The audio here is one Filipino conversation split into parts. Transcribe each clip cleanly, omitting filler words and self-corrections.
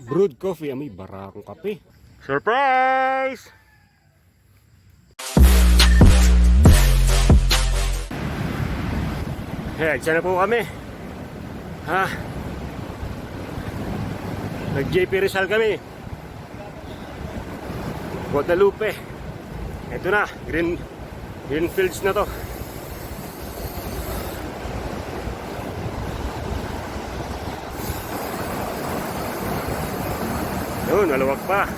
Brewed coffee, amoy barakong kape. Surprise! Hey, dyan na po kami. Ha? Nag-JP Rizal kami. Guadalupe. Ito na, green fields na to. Yun, maluwag pa.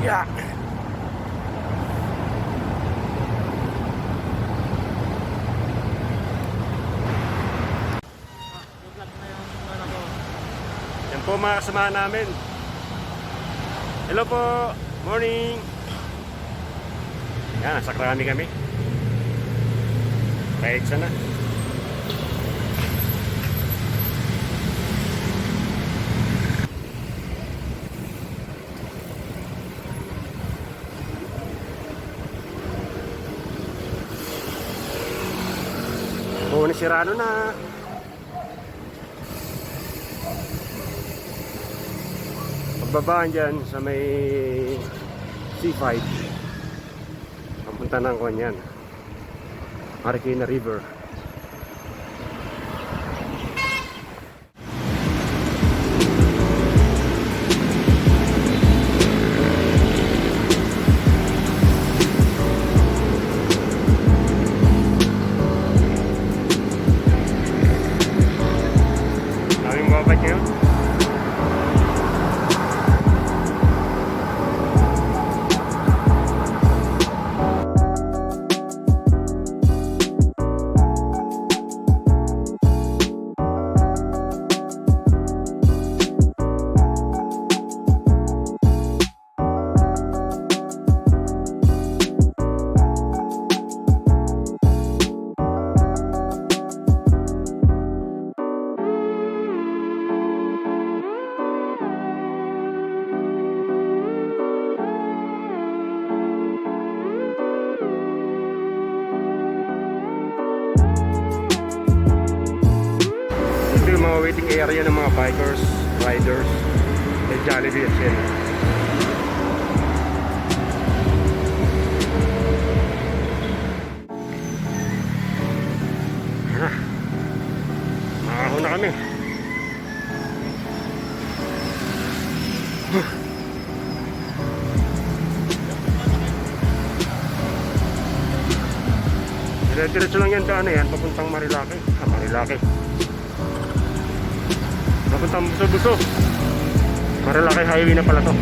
Yeah. Yan po mga kasamahan namin. Hello po. Morning. Yan, nasa Krami kami. Kahit sana. Oo, nasirano na. Pagbabaan dyan sa may C5. Punta ng kanyan Marikina River. Daming babad nyo. Mga waiting area ng mga bikers, riders, may Jollibee at Shell. Makakaho na kami. Diretso lang yan daan yan, papuntang Marilake. Marilake. Papuntang Buso-Buso. Marilake highway na pala to.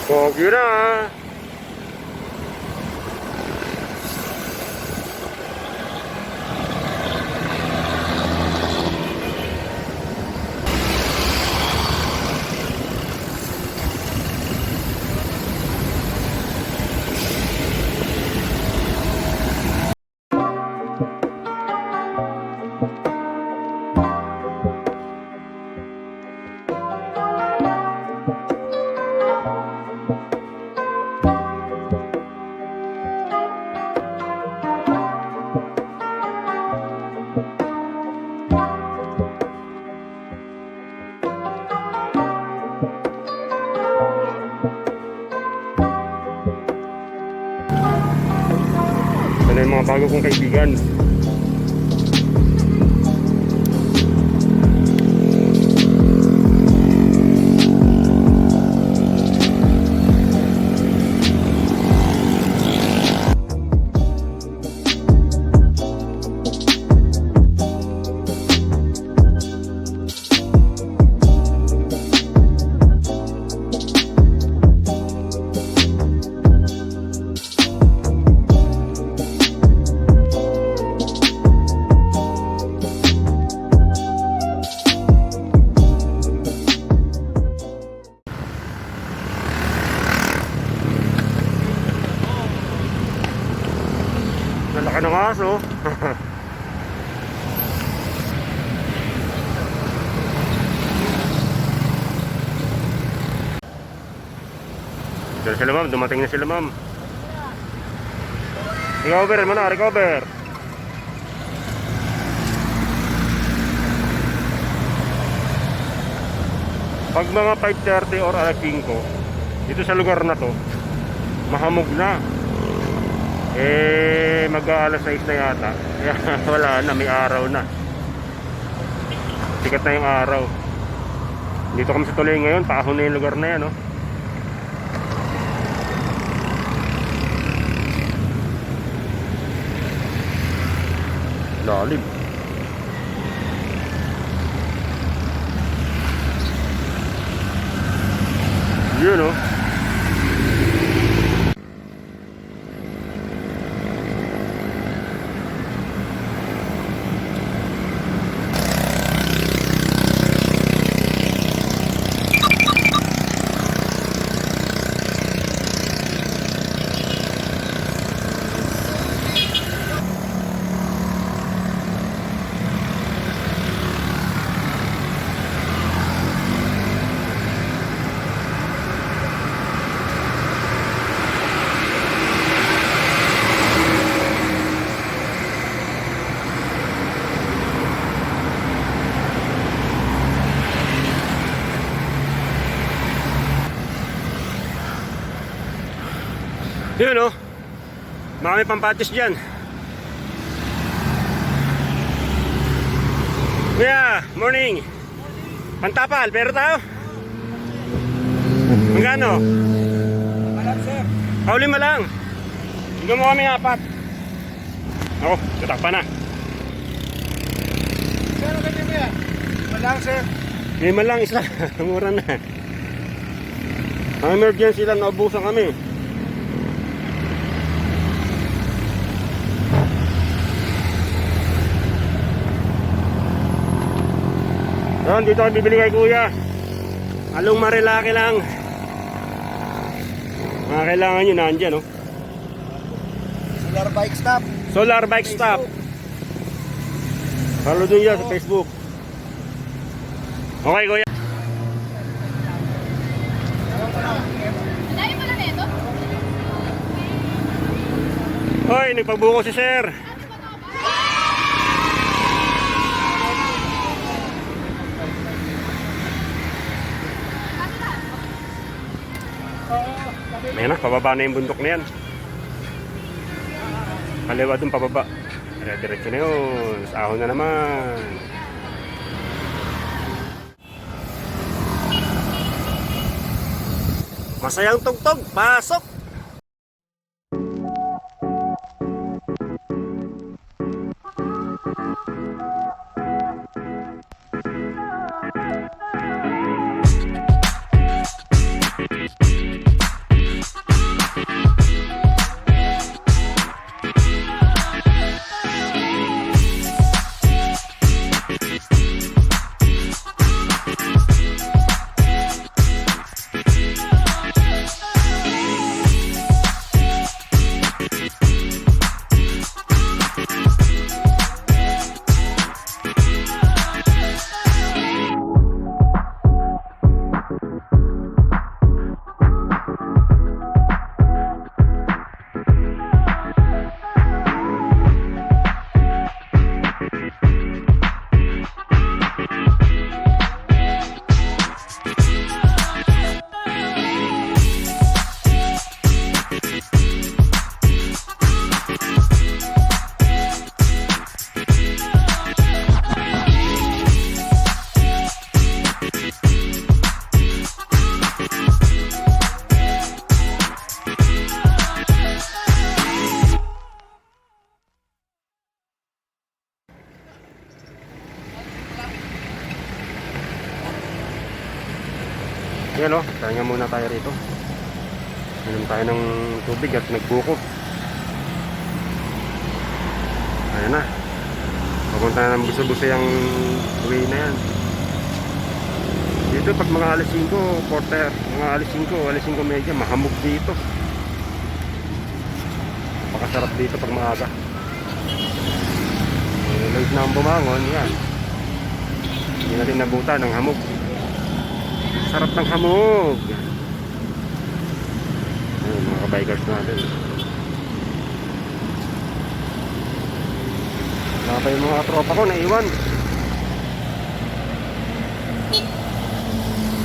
Pogi na. Ano yung mga bago kong kaibigan. taas oh. Diyan sila ma'am, dumating na sila ma'am. Recover mo na, recover. Pag mga 5:30 or alas 5, dito sa lugar na to, mahamog na. Mag-aalas 6 na yata. Kaya wala na, may araw na. Sikat na yung araw. Dito kami sa Tuloy ngayon, paahon na yung lugar na yan, no? Lalim. Yun, no? Yun o, marami pampatis dyan. Kuya, morning. Pantapal, pero tayo? Magkano? Malang sir. Paulima lang. Hingga mo kami 4. Ako, tatakpa na. Sir, ano ganyan mo yan? Malang sir. Lima lang, isa. Mura na. Ang emergency lang, naubusan kami. Yan, dito kami bibili kay kuya. Along marilaki lang. Mga kailangan nyo nandyan, no? Solar bike stop. Solar bike stop. Follow dun yan sa Facebook. Okay, kuya. Dahil pala na ito? Hoy, nagpabuko si sir. Ayan na, pababa na yung bundok na yan. Kaliwa dun pababa. Diretso na yun. Sa ahon na naman. Masayang tugtog, pasok! Yan o, tahinga muna tayo rito. Inom tayo ng tubig at nagbuko. Ayan na. Papunta na ng buso-buso yung way na yan. Dito pag mga alas 5, quarter, mga alas 5 medya, mahamog dito. Pakasarap dito pag maaga. Tuloy na ang bumangon, yan. Hindi natin nabutan ng hamog. Sarap ng hamog. Ayun, mga kabikers natin. Wala pa yung mga tropa ko, naiwan.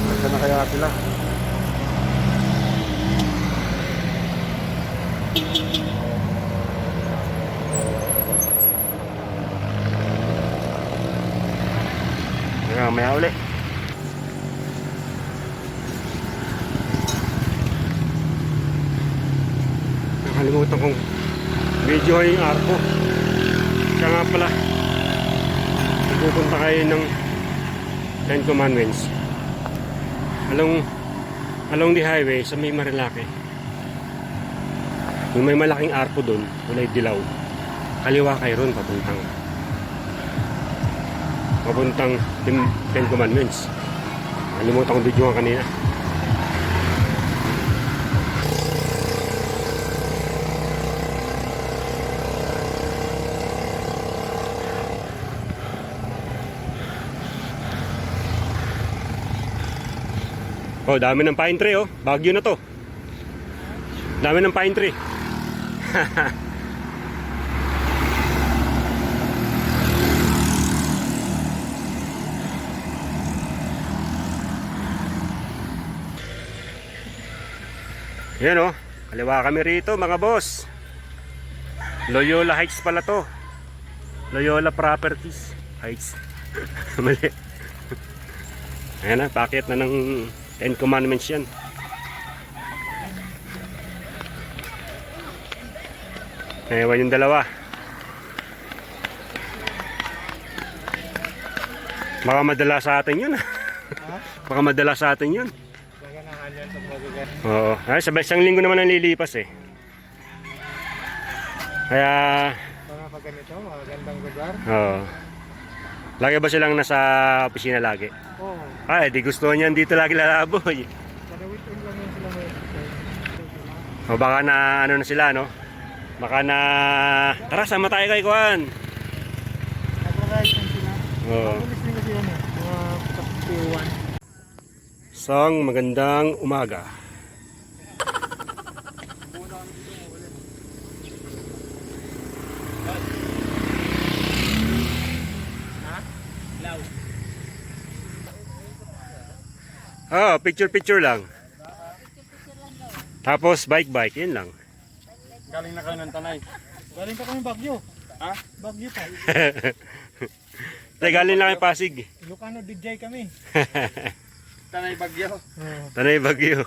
Nasaan na kaya sila? Maya uli. Nakalimutan kong video yung arko. Siya nga pala, pupunta kayo ng Ten Commandments along the highway sa may Marilake. Yung may malaking arko doon, kulay dilaw, kaliwa kayo ron papuntang Ten Commandments. Nalimutan kong video nga kanina. Oh, dami ng pine tree, oh. Baguio na to. Dami ng pine tree. Yan, oh. Kaliwa kami rito, mga boss. Loyola Heights pala to. Loyola Properties Heights. Mali. Ayan na, packet na ng Ten Commandments yan. Ewan yung dalawa. Baka madala sa atin yun. Baka madala sa atin yun. Oo. Ay, sabay isang linggo naman ang lilipas eh. Kaya Pag ganito, magandang lugar. oo. Lagi ba silang nasa opisina lagi? Oo. Ay, di gusto niyan dito lagi lalaboy. Kada weekend lang yun sila may O baka na ano na sila, no? Baka na tara, sama tayo kay Kuan. nag-ride lang sila. Oo. Pulis din kasi yun eh. Mga kapitiwan. Isang magandang umaga. Ah, picture lang. Tapos bike, yun lang. Galing na kayo ng Tanay. Galing pa kami Baguio. Ha? Baguio pa. Tay, galing lang kay Pasig. Ilocano DJ kami. Tanay Baguio. Tanay Baguio.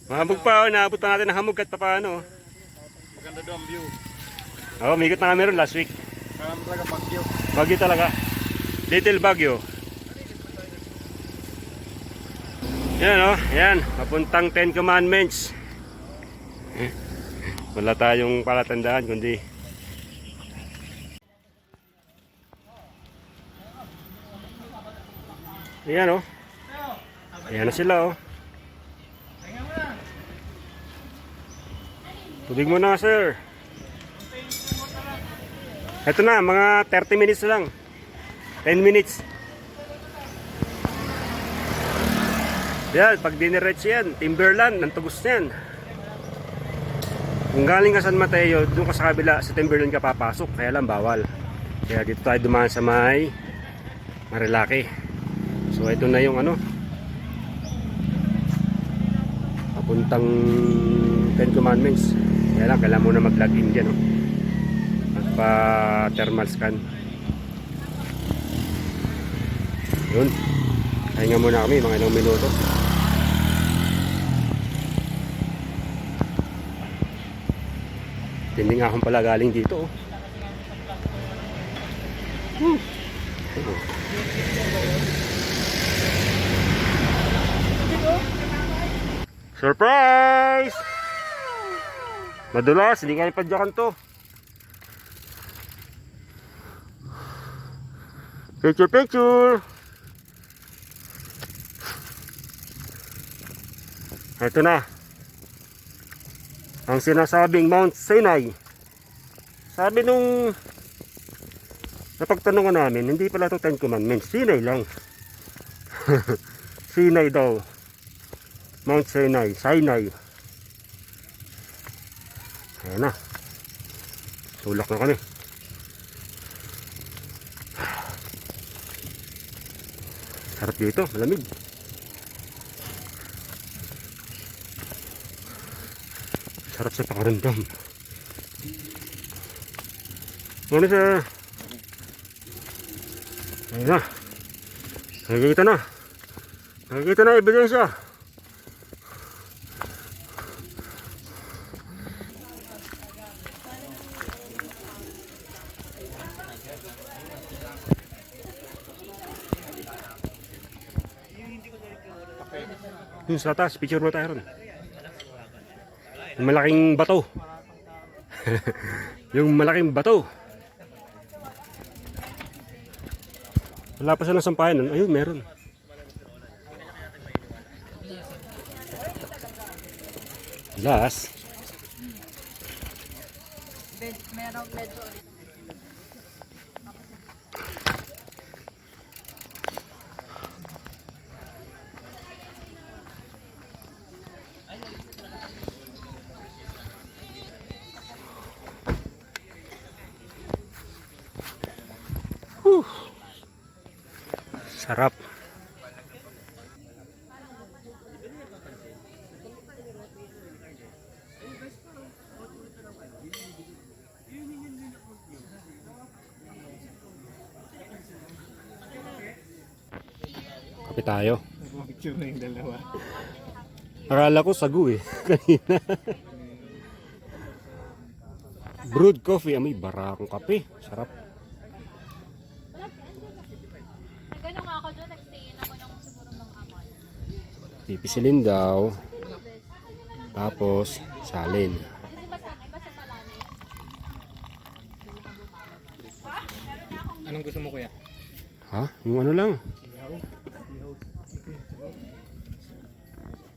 Mahabog pa, naabot pa natin ng hamog at papaano. Maganda doon ang view. Oo, migot na kami ron last week. Alam talaga Baguio. Baguio talaga. Little Baguio. Yan, oh, yan. Papuntang Ten Commandments. Wala tayong palatandaan kundi ayan, oh. Ayan na sila, oh. Tubig mo na, sir. Ito na, mga 30 minutes lang. 10 minutes. Yan, pag diniretso yan, Timberland, ng tugos yan. Kung galing ka San Mateo, doon ka sa kabila, sa Timberland ka papasok. Kaya lang, bawal. Kaya dito tayo dumaan sa may Marilake. So, ito na yung ano, papuntang Ten Commandments. Kaya lang, kailangan mo na mag-login dyan, oh. Magpa-thermal scan. Yun. Pahinga muna kami, mga ilang minuto. Tinding ahon pala galing dito, oh. Surprise! Madulas, hindi nga ipadyakan to. Picture! Ito na ang sinasabing Mount Sinai. Sabi nung Napagtanungan namin, hindi pala ito 10 Commandments. Sinai lang. Sinai daw. Mount Sinai. Sinai. Ayan na. Sulak na kami. Sarap dito, malamig. Sarap sa pakiramdam. Ano siya? Ayun na. Nakikita na. Nakikita na ebidensya. Yung sa taas, picture mo tayo ron. Yung malaking bato. Yung malaking bato. Wala pa siya ng sampayan. Ayun, meron. Last. Merong medyo Sarap. Kape tayo. Picture na yung dalawa. Akala ko sagu eh. Kanina. Brewed coffee. May barakong kape. Sarap. Nagano nga ako doon, nag-stay ako ng siguro ng amoy. Pipisilin daw. Tapos salin. Kasi basta palanay. Anong gusto mo kuya? Ha? Yung ano lang.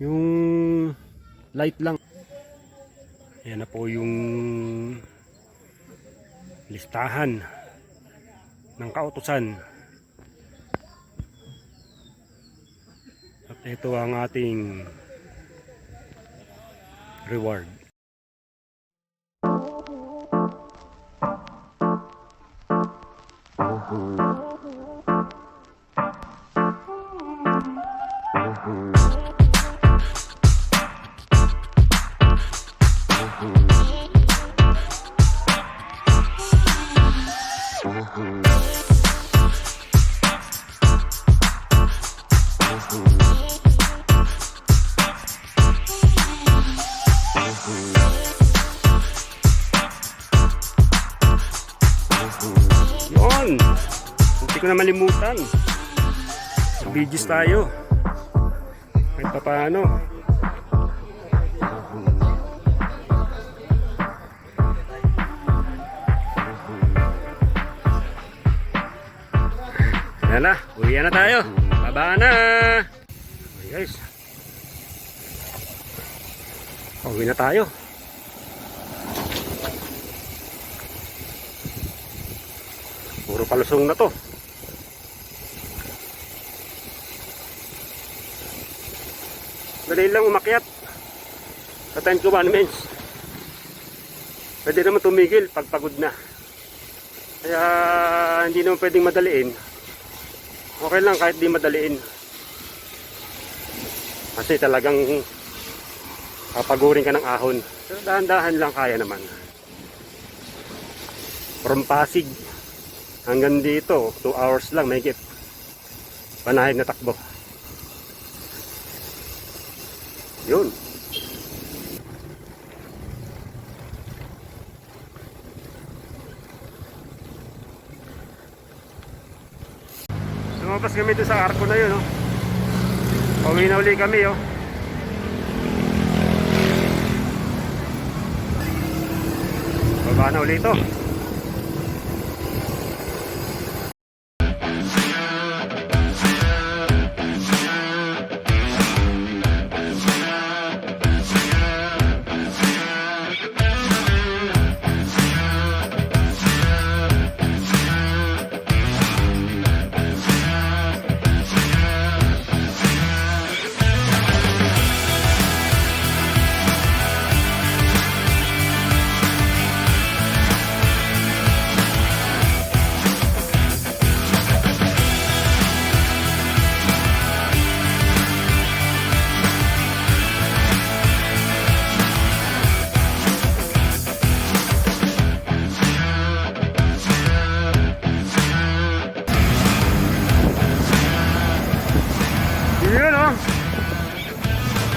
Yung light lang. Ayan na po yung listahan ng kautusan. At ito ang ating reward. Yun! Hindi ko na malimutan. Videos tayo. Kahit pa paano. Yan na, uwi na tayo. Baba na. Okay guys. Uwi na tayo. Puro palusong na to. Dali lang umakyat sa 10 Commandments. Pwede naman tumigil pag pagod na. Kaya hindi naman pwedeng madaliin. Okay lang kahit di madaliin. Kasi talagang papagurin ka ng ahon. Pero dahan-dahan lang kaya naman. From Pasig hanggang dito, 2 hours lang may panahid na takbo. Yun. Lumabas kami doon sa arko na yun, oh. Pauwi na uli kami, oh. Baba na uli ito.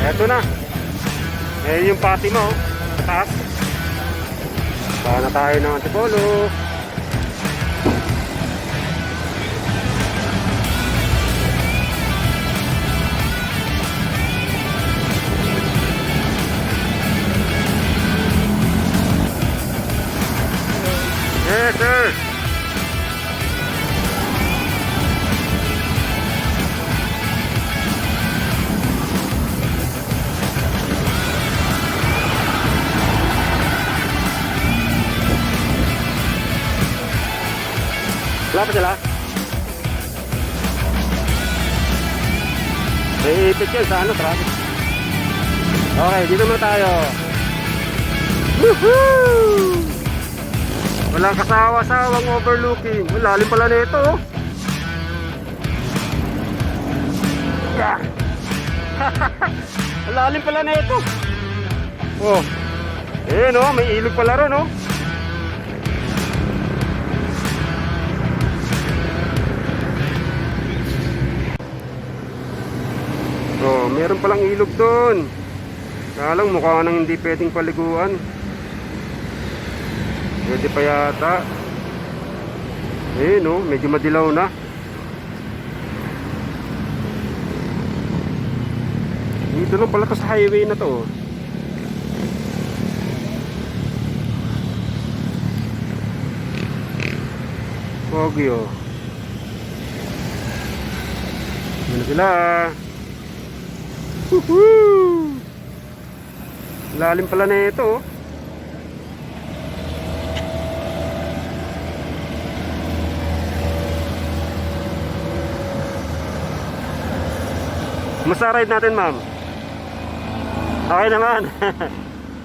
Eto na. Eh yung pati mo, sa taas. Baka na tayo ng Antipolo. Yes, sir. Wala pa sila? May ipit yan sa ano, traffic. Okay, dito na tayo. Woohoo! Walang kasawa-sawang overlooking. Lalim pala nito, oh. Yeah. Lalim pala nito. Oh. Eh no, may ilog pala ron, oh. Oh, meron palang ilog doon. Kaya lang mukha nang hindi pwedeng paliguan. Pwede pa yata. Eh no, medyo madilaw na. Dito lang pala to sa highway na to. Pogi oh. Ano sila? Woohoo! Lalim pala na ito oh. Kumusta ride natin, ma'am? Okay naman.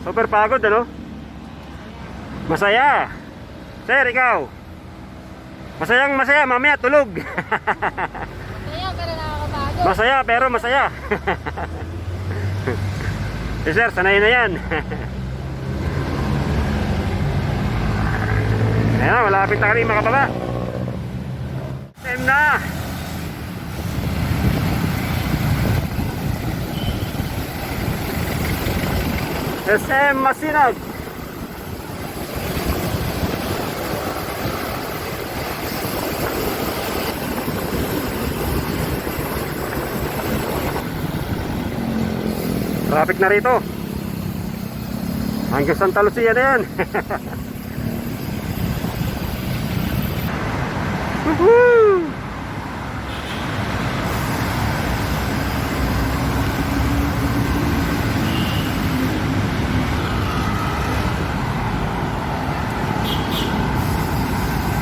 Super pagod, ano? Masaya. Sir, ikaw? Masayang masaya, mamaya tulog. Masaya, pero nakakapagod. Masaya, pero masaya. Eh, sir, sanay na yan. Ayan na, malapit na kami makababa. Time na. SM Masinag. Traffic na rito. Hanggang Santa Lucia na yan. Woohoo!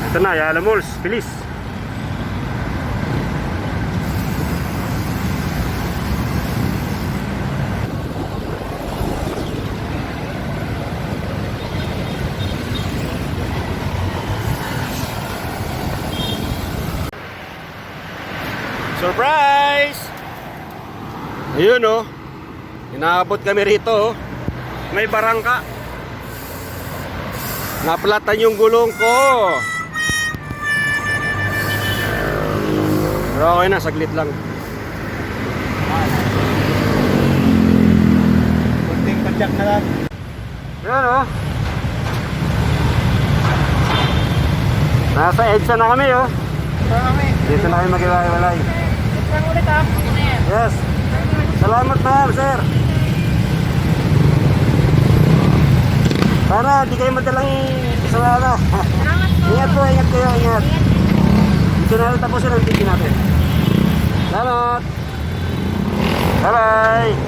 Ito na, Ayala Malls, bilis. Surprise! Ayun oh. Inaabot kami rito oh. May barangka. Napalatan yung gulong ko. Pero okay na, saglit lang. Kunting padyak na lang. Ayun oh. Nasa EDSA na kami oh. Dito na kami mag-iwalay. Isang ulit ah. Yes. Salamat ma'am, sir. Sana di kayo madalang isalala. Ingat po, ingat kayo, ingat. Dito na rin tapusin ang video natin. Salamat. Bye-bye.